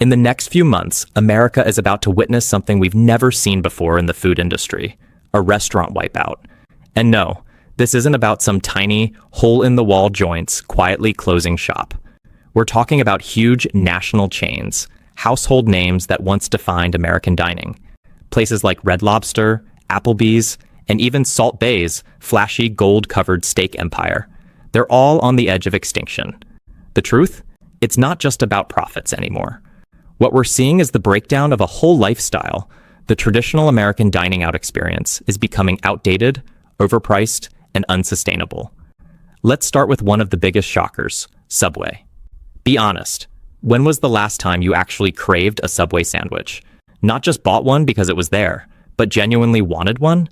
In the next few months, America is about to witness something we've never seen before in the food industry, a restaurant wipeout. And no, this isn't about some tiny, hole-in-the-wall joints quietly closing shop. We're talking about huge national chains, household names that once defined American dining. Places like Red Lobster, Applebee's, and even Salt Bay's flashy gold-covered steak empire. They're all on the edge of extinction. The truth? It's not just about profits anymore. What we're seeing is the breakdown of a whole lifestyle. The traditional American dining out experience is becoming outdated, overpriced, and unsustainable. Let's start with one of the biggest shockers, Subway. Be honest, when was the last time you actually craved a Subway sandwich? Not just bought one because it was there, but genuinely wanted one?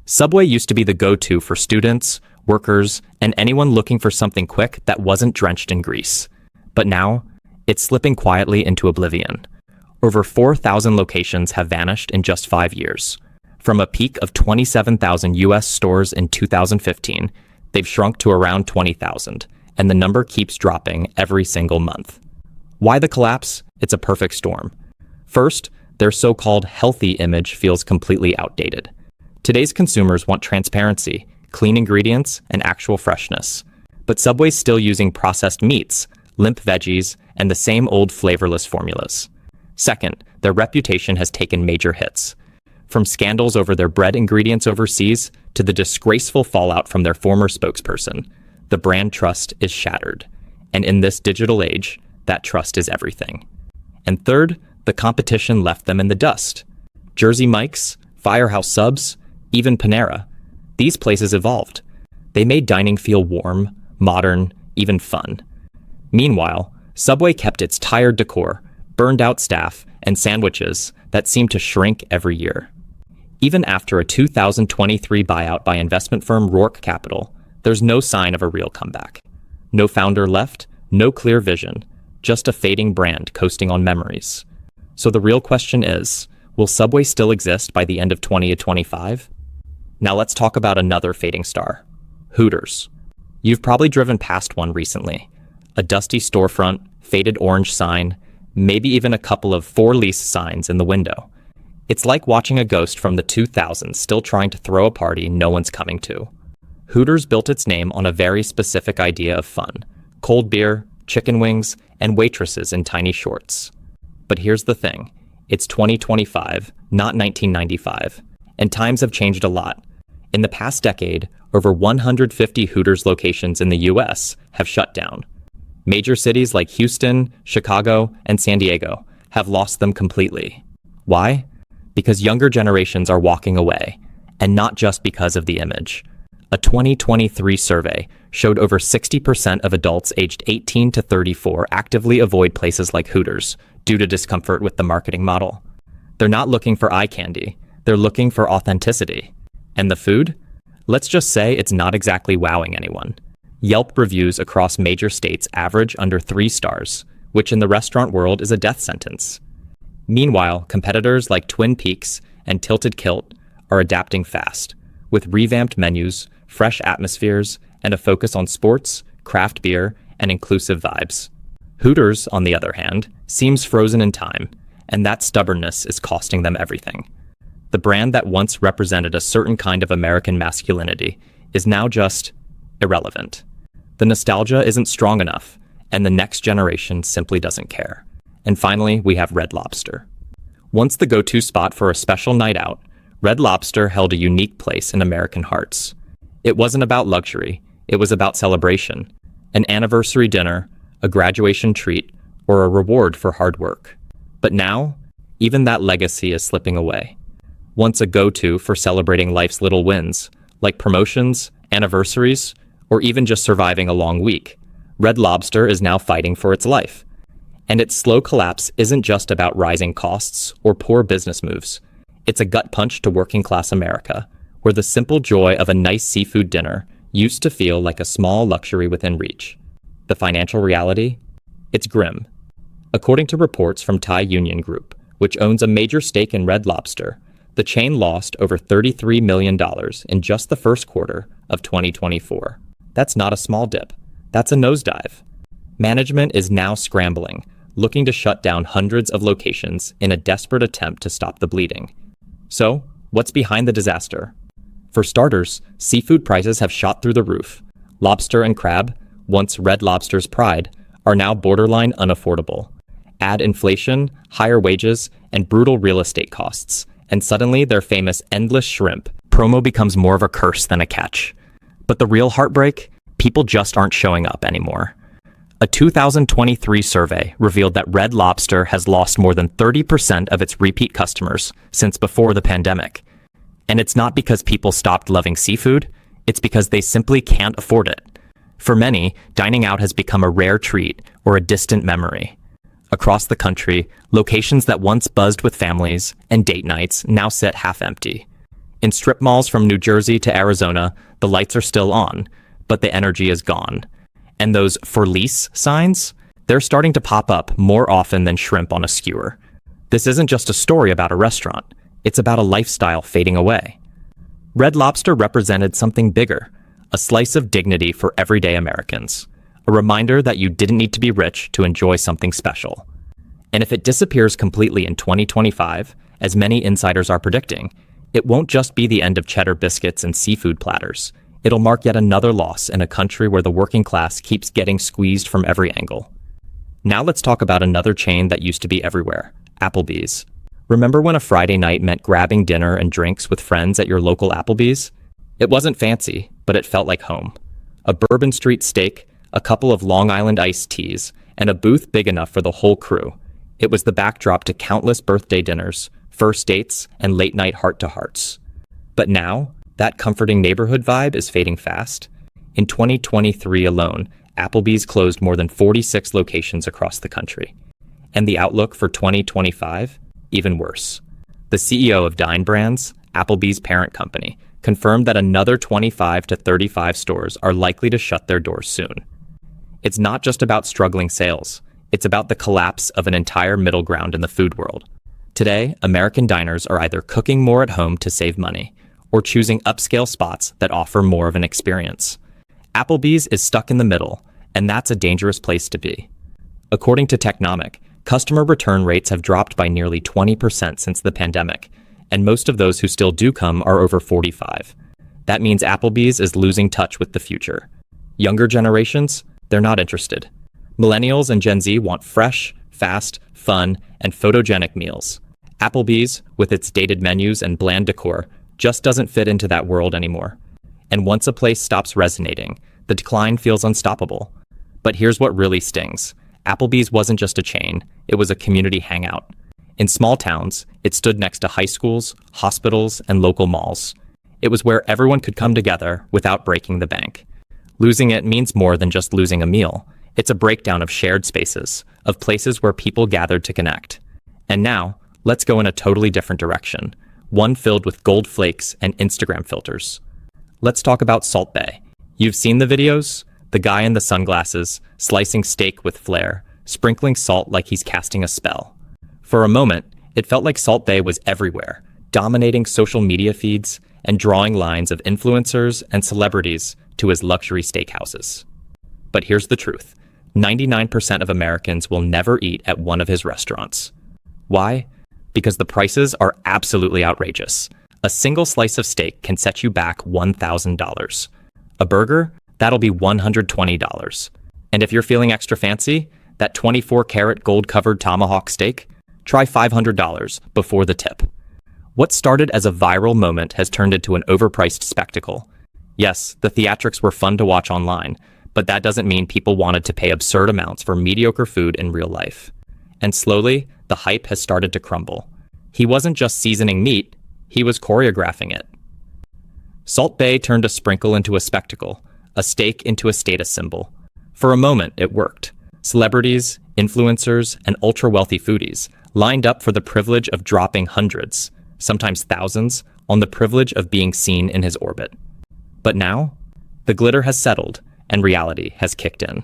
Subway used to be the go-to for students, workers, and anyone looking for something quick that wasn't drenched in grease. But now, it's slipping quietly into oblivion. Over 4,000 locations have vanished in just 5 years. From a peak of 27,000 US stores in 2015, they've shrunk to around 20,000, and the number keeps dropping every single month. Why the collapse? It's a perfect storm. First, their so-called healthy image feels completely outdated. Today's consumers want transparency, clean ingredients, and actual freshness. But Subway's still using processed meats, limp veggies, and the same old flavorless formulas. Second, their reputation has taken major hits. From scandals over their bread ingredients overseas to the disgraceful fallout from their former spokesperson, the brand trust is shattered. And in this digital age, that trust is everything. And third, the competition left them in the dust. Jersey Mike's, Firehouse Subs, even Panera. These places evolved. They made dining feel warm, modern, even fun. Meanwhile, Subway kept its tired decor, burned-out staff, and sandwiches that seemed to shrink every year. Even after a 2023 buyout by investment firm Roark Capital, there's no sign of a real comeback. No founder left, no clear vision, just a fading brand coasting on memories. So the real question is, will Subway still exist by the end of 2025? Now let's talk about another fading star, Hooters. You've probably driven past one recently. A dusty storefront, faded orange sign, maybe even a couple of for lease signs in the window. It's like watching a ghost from the 2000s still trying to throw a party no one's coming to. Hooters built its name on a very specific idea of fun: cold beer, chicken wings, and waitresses in tiny shorts. But here's the thing, it's 2025, not 1995, and times have changed a lot. In the past decade, over 150 Hooters locations in the US have shut down. Major cities like Houston, Chicago, and San Diego have lost them completely. Why? Because younger generations are walking away, and not just because of the image. A 2023 survey showed over 60% of adults aged 18 to 34 actively avoid places like Hooters due to discomfort with the marketing model. They're not looking for eye candy, they're looking for authenticity. And the food? Let's just say it's not exactly wowing anyone. Yelp reviews across major states average under 3 stars, which in the restaurant world is a death sentence. Meanwhile, competitors like Twin Peaks and Tilted Kilt are adapting fast, with revamped menus, fresh atmospheres, and a focus on sports, craft beer, and inclusive vibes. Hooters, on the other hand, seems frozen in time, and that stubbornness is costing them everything. The brand that once represented a certain kind of American masculinity is now just irrelevant. The nostalgia isn't strong enough, and the next generation simply doesn't care. And finally, we have Red Lobster. Once the go-to spot for a special night out, Red Lobster held a unique place in American hearts. It wasn't about luxury, it was about celebration, an anniversary dinner, a graduation treat, or a reward for hard work. But now, even that legacy is slipping away. Once a go-to for celebrating life's little wins, like promotions, anniversaries, or even just surviving a long week, Red Lobster is now fighting for its life. And its slow collapse isn't just about rising costs or poor business moves. It's a gut punch to working-class America, where the simple joy of a nice seafood dinner used to feel like a small luxury within reach. The financial reality? It's grim. According to reports from Thai Union Group, which owns a major stake in Red Lobster, the chain lost over $33 million in just the first quarter of 2024. That's not a small dip. That's a nosedive. Management is now scrambling, looking to shut down hundreds of locations in a desperate attempt to stop the bleeding. So, what's behind the disaster? For starters, seafood prices have shot through the roof. Lobster and crab, once Red Lobster's pride, are now borderline unaffordable. Add inflation, higher wages, and brutal real estate costs, and suddenly their famous endless shrimp promo becomes more of a curse than a catch. But the real heartbreak? People just aren't showing up anymore. A 2023 survey revealed that Red Lobster has lost more than 30% of its repeat customers since before the pandemic. And it's not because people stopped loving seafood, it's because they simply can't afford it. For many, dining out has become a rare treat or a distant memory. Across the country, locations that once buzzed with families and date nights now sit half empty. In strip malls from New Jersey to Arizona, the lights are still on, but the energy is gone. And those for lease signs, they're starting to pop up more often than shrimp on a skewer. This isn't just a story about a restaurant, it's about a lifestyle fading away. Red Lobster represented something bigger, a slice of dignity for everyday Americans. A reminder that you didn't need to be rich to enjoy something special. And if it disappears completely in 2025, as many insiders are predicting, it won't just be the end of cheddar biscuits and seafood platters. It'll mark yet another loss in a country where the working class keeps getting squeezed from every angle. Now let's talk about another chain that used to be everywhere, Applebee's. Remember when a Friday night meant grabbing dinner and drinks with friends at your local Applebee's? It wasn't fancy, but it felt like home. A Bourbon Street steak, a couple of Long Island iced teas, and a booth big enough for the whole crew. It was the backdrop to countless birthday dinners, first dates, and late-night heart-to-hearts. But now, that comforting neighborhood vibe is fading fast. In 2023 alone, Applebee's closed more than 46 locations across the country. And the outlook for 2025? Even worse. The CEO of Dine Brands, Applebee's parent company, confirmed that another 25 to 35 stores are likely to shut their doors soon. It's not just about struggling sales. It's about the collapse of an entire middle ground in the food world. Today, American diners are either cooking more at home to save money or choosing upscale spots that offer more of an experience. Applebee's is stuck in the middle, and that's a dangerous place to be. According to Technomic, customer return rates have dropped by nearly 20% since the pandemic, and most of those who still do come are over 45. That means Applebee's is losing touch with the future. Younger generations? They're not interested. Millennials and Gen Z want fresh, fast, fun, and photogenic meals. Applebee's, with its dated menus and bland decor, just doesn't fit into that world anymore. And once a place stops resonating, the decline feels unstoppable. But here's what really stings. Applebee's wasn't just a chain, it was a community hangout. In small towns, it stood next to high schools, hospitals, and local malls. It was where everyone could come together without breaking the bank. Losing it means more than just losing a meal. It's a breakdown of shared spaces, of places where people gathered to connect. And now, let's go in a totally different direction, one filled with gold flakes and Instagram filters. Let's talk about Salt Bae. You've seen the videos? The guy in the sunglasses, slicing steak with flair, sprinkling salt like he's casting a spell. For a moment, it felt like Salt Bae was everywhere, dominating social media feeds and drawing lines of influencers and celebrities to his luxury steakhouses. But here's the truth. 99% of Americans will never eat at one of his restaurants. Why? Because the prices are absolutely outrageous. A single slice of steak can set you back $1,000. A burger? That'll be $120. And if you're feeling extra fancy, that 24-karat gold-covered tomahawk steak? Try $500 before the tip. What started as a viral moment has turned into an overpriced spectacle. Yes, the theatrics were fun to watch online, but that doesn't mean people wanted to pay absurd amounts for mediocre food in real life. And slowly, the hype has started to crumble. He wasn't just seasoning meat, he was choreographing it. Salt Bae turned a sprinkle into a spectacle, a steak into a status symbol. For a moment, it worked. Celebrities, influencers, and ultra-wealthy foodies lined up for the privilege of dropping hundreds, sometimes thousands, on the privilege of being seen in his orbit. But now, the glitter has settled, and reality has kicked in.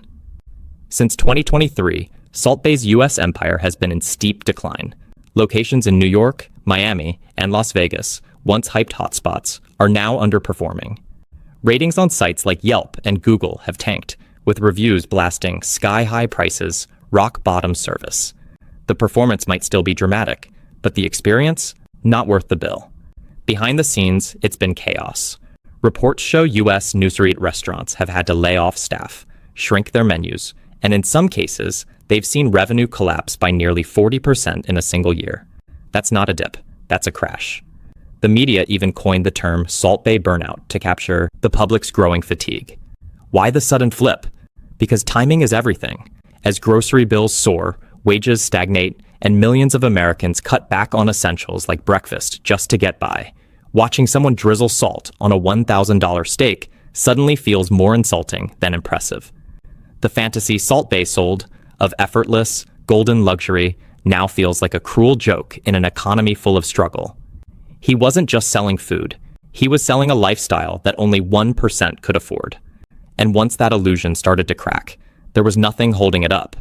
Since 2023, Salt Bae's U.S. empire has been in steep decline. Locations in New York, Miami, and Las Vegas, once hyped hotspots, are now underperforming. Ratings on sites like Yelp and Google have tanked, with reviews blasting sky-high prices, rock bottom service. The performance might still be dramatic, but the experience, not worth the bill. Behind the scenes, it's been chaos. Reports show U.S. news-read restaurants have had to lay off staff, shrink their menus, and in some cases, they've seen revenue collapse by nearly 40% in a single year. That's not a dip, that's a crash. The media even coined the term Salt Bay burnout to capture the public's growing fatigue. Why the sudden flip? Because timing is everything. As grocery bills soar, wages stagnate, and millions of Americans cut back on essentials like breakfast just to get by, watching someone drizzle salt on a $1,000 steak suddenly feels more insulting than impressive. The fantasy Salt Bay sold, of effortless, golden luxury, now feels like a cruel joke in an economy full of struggle. He wasn't just selling food. He was selling a lifestyle that only 1% could afford. And once that illusion started to crack, there was nothing holding it up.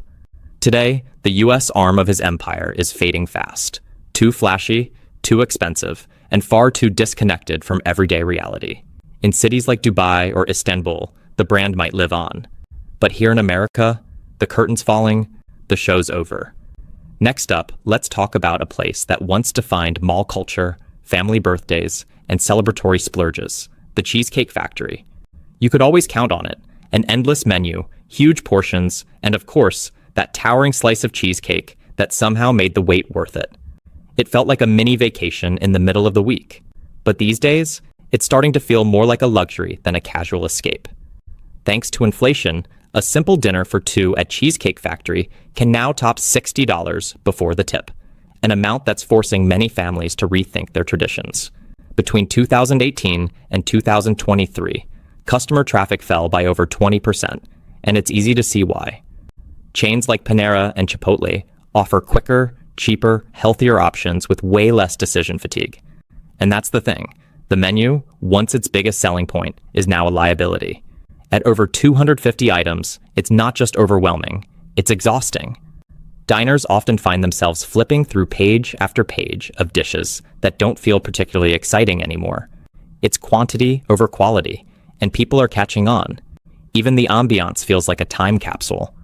Today, the U.S. arm of his empire is fading fast. Too flashy, too expensive, and far too disconnected from everyday reality. In cities like Dubai or Istanbul, the brand might live on. But here in America, the curtain's falling, the show's over. Next up, let's talk about a place that once defined mall culture, family birthdays, and celebratory splurges, the Cheesecake Factory. You could always count on it, an endless menu, huge portions, and of course, that towering slice of cheesecake that somehow made the wait worth it. It felt like a mini vacation in the middle of the week. But these days, it's starting to feel more like a luxury than a casual escape. Thanks to inflation, a simple dinner for two at Cheesecake Factory can now top $60 before the tip, an amount that's forcing many families to rethink their traditions. Between 2018 and 2023, customer traffic fell by over 20%, and it's easy to see why. Chains like Panera and Chipotle offer quicker, cheaper, healthier options with way less decision fatigue. And that's the thing. The menu, once its biggest selling point, is now a liability. At over 250 items, it's not just overwhelming, it's exhausting. Diners often find themselves flipping through page after page of dishes that don't feel particularly exciting anymore. It's quantity over quality, and people are catching on. Even the ambiance feels like a time capsule.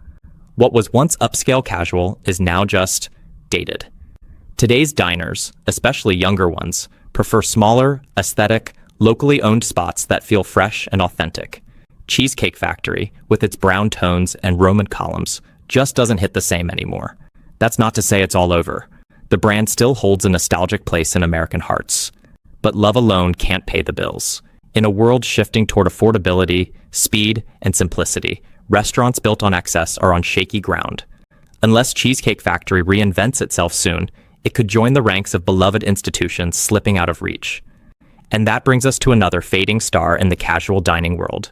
What was once upscale casual is now just dated. Today's diners, especially younger ones, prefer smaller, aesthetic, locally owned spots that feel fresh and authentic. Cheesecake Factory, with its brown tones and Roman columns, just doesn't hit the same anymore. That's not to say it's all over. The brand still holds a nostalgic place in American hearts. But love alone can't pay the bills. In a world shifting toward affordability, speed, and simplicity, restaurants built on excess are on shaky ground. Unless Cheesecake Factory reinvents itself soon, it could join the ranks of beloved institutions slipping out of reach. And that brings us to another fading star in the casual dining world,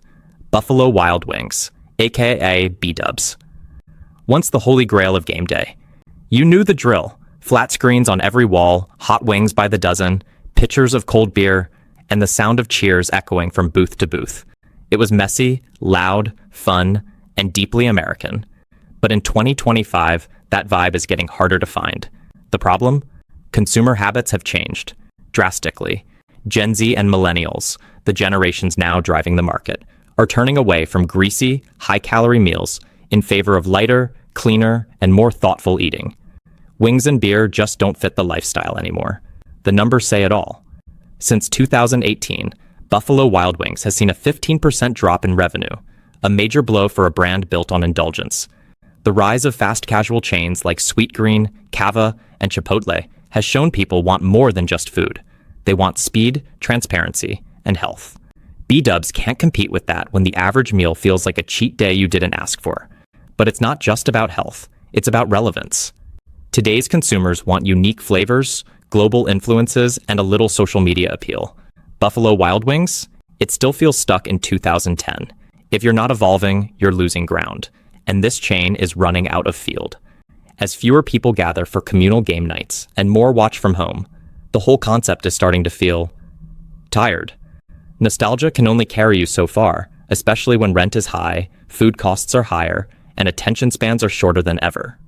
Buffalo Wild Wings, aka B-dubs. Once the holy grail of game day. You knew the drill. Flat screens on every wall, hot wings by the dozen, pitchers of cold beer, and the sound of cheers echoing from booth to booth. It was messy, loud, fun, and deeply American. But in 2025, that vibe is getting harder to find. The problem? Consumer habits have changed drastically. Gen Z and millennials, the generations now driving the market, are turning away from greasy, high-calorie meals in favor of lighter, cleaner, and more thoughtful eating. Wings and beer just don't fit the lifestyle anymore. The numbers say it all. Since 2018, Buffalo Wild Wings has seen a 15% drop in revenue, a major blow for a brand built on indulgence. The rise of fast casual chains like Sweetgreen, Cava, and Chipotle has shown people want more than just food. They want speed, transparency, and health. B-dubs can't compete with that when the average meal feels like a cheat day you didn't ask for. But it's not just about health, it's about relevance. Today's consumers want unique flavors, global influences, and a little social media appeal. Buffalo Wild Wings? It still feels stuck in 2010. If you're not evolving, you're losing ground. And this chain is running out of field. As fewer people gather for communal game nights and more watch from home, the whole concept is starting to feel tired. Nostalgia can only carry you so far, especially when rent is high, food costs are higher, and attention spans are shorter than ever.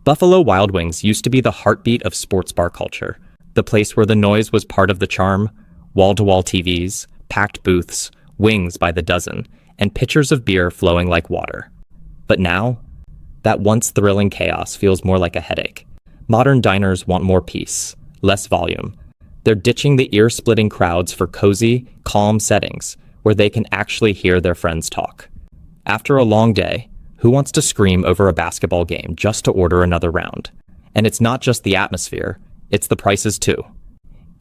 Buffalo Wild Wings used to be the heartbeat of sports bar culture, the place where the noise was part of the charm, wall-to-wall TVs, packed booths, wings by the dozen, and pitchers of beer flowing like water. But now, That once thrilling chaos feels more like a headache. Modern diners want more peace, less volume. They're ditching the ear-splitting crowds for cozy, calm settings where they can actually hear their friends talk. After a long day, who wants to scream over a basketball game just to order another round? And it's not just the atmosphere, it's the prices too.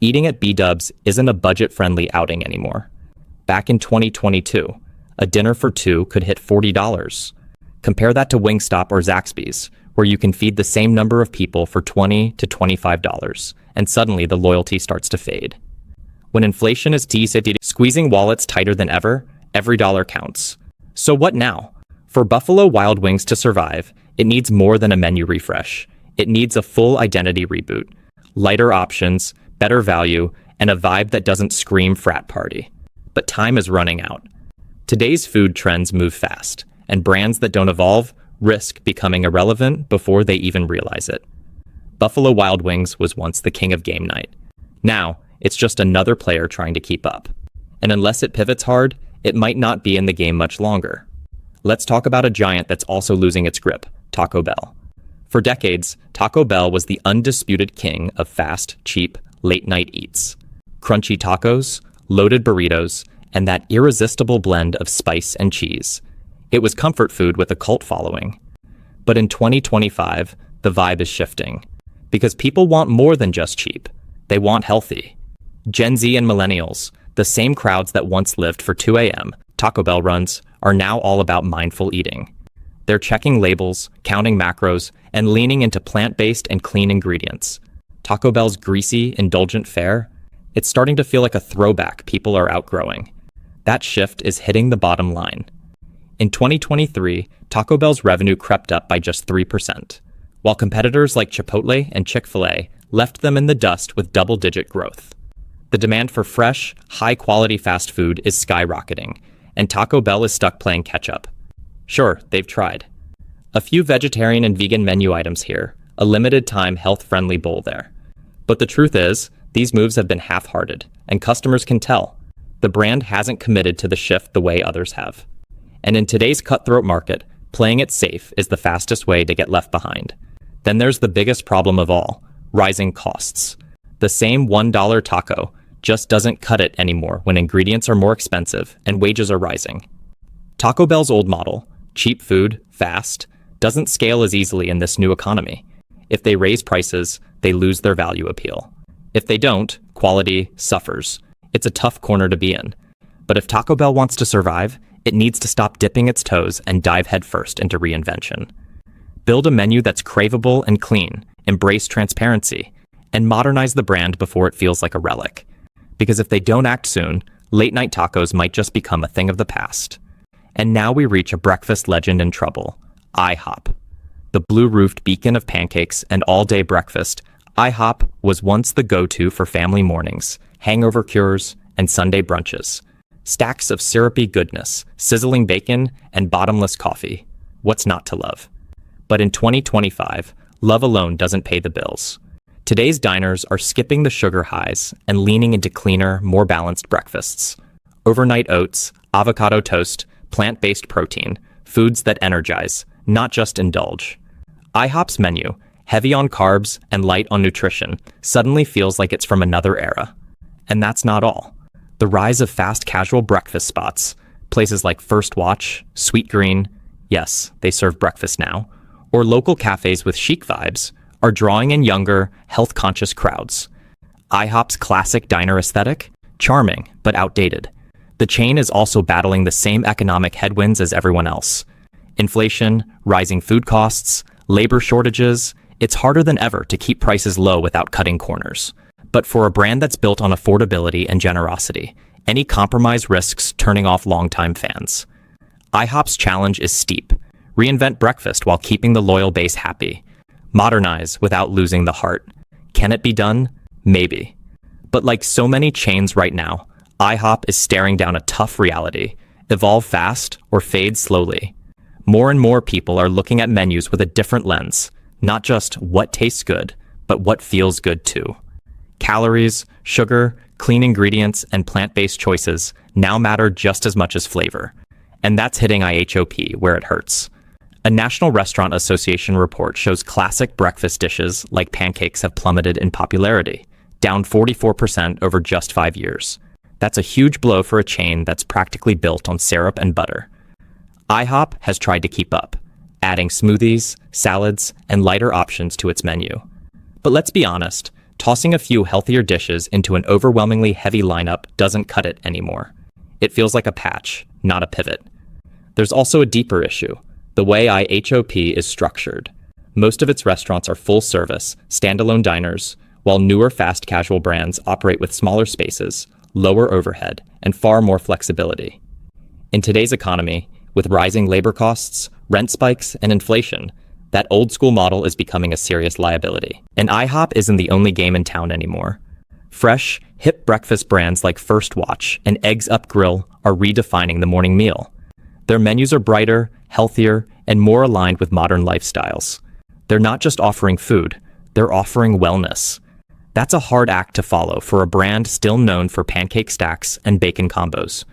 Eating at B-dubs isn't a budget-friendly outing anymore. Back in 2022, a dinner for two could hit $40. Compare that to Wingstop or Zaxby's, where you can feed the same number of people for $20 to $25, and suddenly the loyalty starts to fade. When inflation is squeezing wallets tighter than ever, every dollar counts. So what now? For Buffalo Wild Wings to survive, it needs more than a menu refresh. It needs a full identity reboot. Lighter options, better value, and a vibe that doesn't scream frat party. But time is running out. Today's food trends move fast, and brands that don't evolve risk becoming irrelevant before they even realize it. Buffalo Wild Wings was once the king of game night. Now, it's just another player trying to keep up. And unless it pivots hard, it might not be in the game much longer. Let's talk about a giant that's also losing its grip, Taco Bell. For decades, Taco Bell was the undisputed king of fast, cheap, late-night eats. Crunchy tacos, loaded burritos, and that irresistible blend of spice and cheese. It was comfort food with a cult following. But in 2025, the vibe is shifting. Because people want more than just cheap. They want healthy. Gen Z and millennials, the same crowds that once lived for 2 a.m. Taco Bell runs, are now all about mindful eating. They're checking labels, counting macros, and leaning into plant-based and clean ingredients. Taco Bell's greasy, indulgent fare, it's starting to feel like a throwback people are outgrowing. That shift is hitting the bottom line. In 2023, Taco Bell's revenue crept up by just 3%, while competitors like Chipotle and Chick-fil-A left them in the dust with double-digit growth. The demand for fresh, high-quality fast food is skyrocketing, and Taco Bell is stuck playing catch-up. Sure, they've tried. A few vegetarian and vegan menu items here, a limited-time health-friendly bowl there. But the truth is, these moves have been half-hearted, and customers can tell. The brand hasn't committed to the shift the way others have. And in today's cutthroat market, playing it safe is the fastest way to get left behind. Then there's the biggest problem of all, rising costs. The same $1 taco just doesn't cut it anymore when ingredients are more expensive and wages are rising. Taco Bell's old model, cheap food, fast, doesn't scale as easily in this new economy. If they raise prices, they lose their value appeal. If they don't, quality suffers. It's a tough corner to be in. But if Taco Bell wants to survive, it needs to stop dipping its toes and dive headfirst into reinvention. Build a menu that's craveable and clean, embrace transparency, and modernize the brand before it feels like a relic. Because if they don't act soon, late-night tacos might just become a thing of the past. And now we reach a breakfast legend in trouble, IHOP. The blue-roofed beacon of pancakes and all-day breakfast, IHOP was once the go-to for family mornings, hangover cures, and Sunday brunches. Stacks of syrupy goodness, sizzling bacon, and bottomless coffee. What's not to love? But in 2025, love alone doesn't pay the bills. Today's diners are skipping the sugar highs and leaning into cleaner, more balanced breakfasts. Overnight oats, avocado toast, plant-based protein, foods that energize, not just indulge. IHOP's menu, heavy on carbs and light on nutrition, suddenly feels like it's from another era. And that's not all. The rise of fast casual breakfast spots, places like First Watch, Sweet Green, yes, they serve breakfast now, or local cafes with chic vibes, are drawing in younger, health-conscious crowds. IHOP's classic diner aesthetic? Charming, but outdated. The chain is also battling the same economic headwinds as everyone else. Inflation, rising food costs, labor shortages, it's harder than ever to keep prices low without cutting corners. But for a brand that's built on affordability and generosity, any compromise risks turning off longtime fans. IHOP's challenge is steep. Reinvent breakfast while keeping the loyal base happy. Modernize without losing the heart. Can it be done? Maybe. But like so many chains right now, IHOP is staring down a tough reality. Evolve fast or fade slowly. More and more people are looking at menus with a different lens. Not just what tastes good, but what feels good too. Calories, sugar, clean ingredients, and plant-based choices now matter just as much as flavor. And that's hitting IHOP where it hurts. A National Restaurant Association report shows classic breakfast dishes like pancakes have plummeted in popularity, down 44% over just 5 years. That's a huge blow for a chain that's practically built on syrup and butter. IHOP has tried to keep up, adding smoothies, salads, and lighter options to its menu. But let's be honest, tossing a few healthier dishes into an overwhelmingly heavy lineup doesn't cut it anymore. It feels like a patch, not a pivot. There's also a deeper issue: the way IHOP is structured. Most of its restaurants are full-service, standalone diners, while newer fast casual brands operate with smaller spaces, lower overhead, and far more flexibility. In today's economy, with rising labor costs, rent spikes, and inflation, that old-school model is becoming a serious liability. And IHOP isn't the only game in town anymore. Fresh, hip breakfast brands like First Watch and Eggs Up Grill are redefining the morning meal. Their menus are brighter, healthier, and more aligned with modern lifestyles. They're not just offering food, they're offering wellness. That's a hard act to follow for a brand still known for pancake stacks and bacon combos.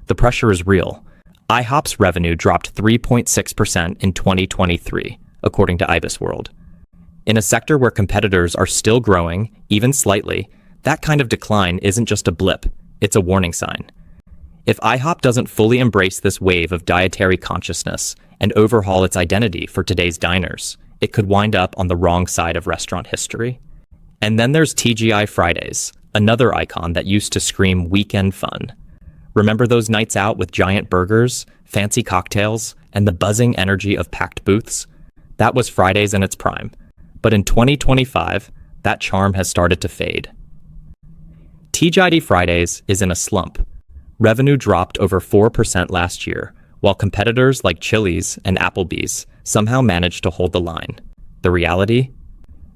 The pressure is real. IHOP's revenue dropped 3.6% in 2023, according to IBISWorld. In a sector where competitors are still growing, even slightly, that kind of decline isn't just a blip, it's a warning sign. If IHOP doesn't fully embrace this wave of dietary consciousness and overhaul its identity for today's diners, it could wind up on the wrong side of restaurant history. And then there's TGI Fridays, another icon that used to scream weekend fun. Remember those nights out with giant burgers, fancy cocktails, and the buzzing energy of packed booths? That was Fridays in its prime. But in 2025, that charm has started to fade. TGI Fridays is in a slump. Revenue dropped over 4% last year, while competitors like Chili's and Applebee's somehow managed to hold the line. The reality?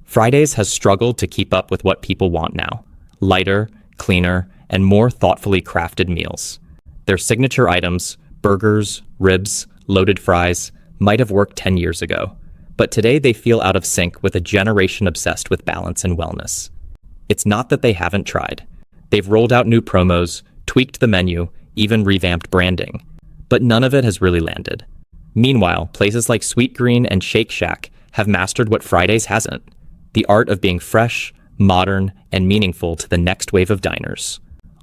Fridays has struggled to keep up with what people want now: lighter, cleaner, and more thoughtfully crafted meals. Their signature items, burgers, ribs, loaded fries, might have worked 10 years ago, but today they feel out of sync with a generation obsessed with balance and wellness. It's not that they haven't tried. They've rolled out new promos, tweaked the menu, even revamped branding, but none of it has really landed. Meanwhile, places like Sweet Green and Shake Shack have mastered what Fridays hasn't: the art of being fresh, modern, and meaningful to the next wave of diners.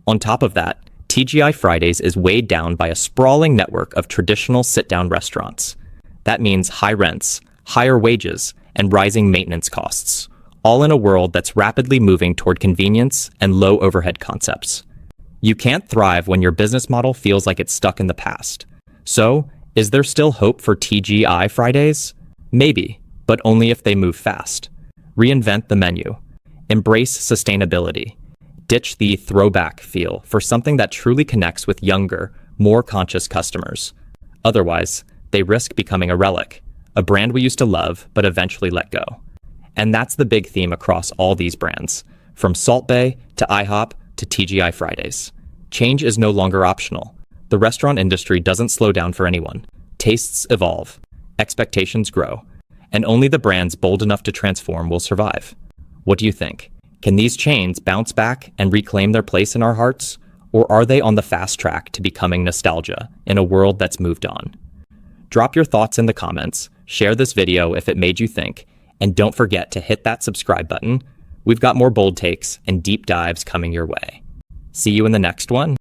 On top of that, TGI Fridays is weighed down by a sprawling network of traditional sit-down restaurants. That means high rents, higher wages, and rising maintenance costs, all in a world that's rapidly moving toward convenience and low overhead concepts. You can't thrive when your business model feels like it's stuck in the past. So, is there still hope for TGI Fridays? Maybe, but only if they move fast. Reinvent the menu. Embrace sustainability. Ditch the throwback feel for something that truly connects with younger, more conscious customers. Otherwise, they risk becoming a relic, a brand we used to love but eventually let go. And that's the big theme across all these brands, from Salt Bae to IHOP to TGI Fridays. Change is no longer optional. The restaurant industry doesn't slow down for anyone. Tastes evolve, expectations grow, and only the brands bold enough to transform will survive. What do you think? Can these chains bounce back and reclaim their place in our hearts? Or are they on the fast track to becoming nostalgia in a world that's moved on? Drop your thoughts in the comments, share this video if it made you think, and don't forget to hit that subscribe button. We've got more bold takes and deep dives coming your way. See you in the next one.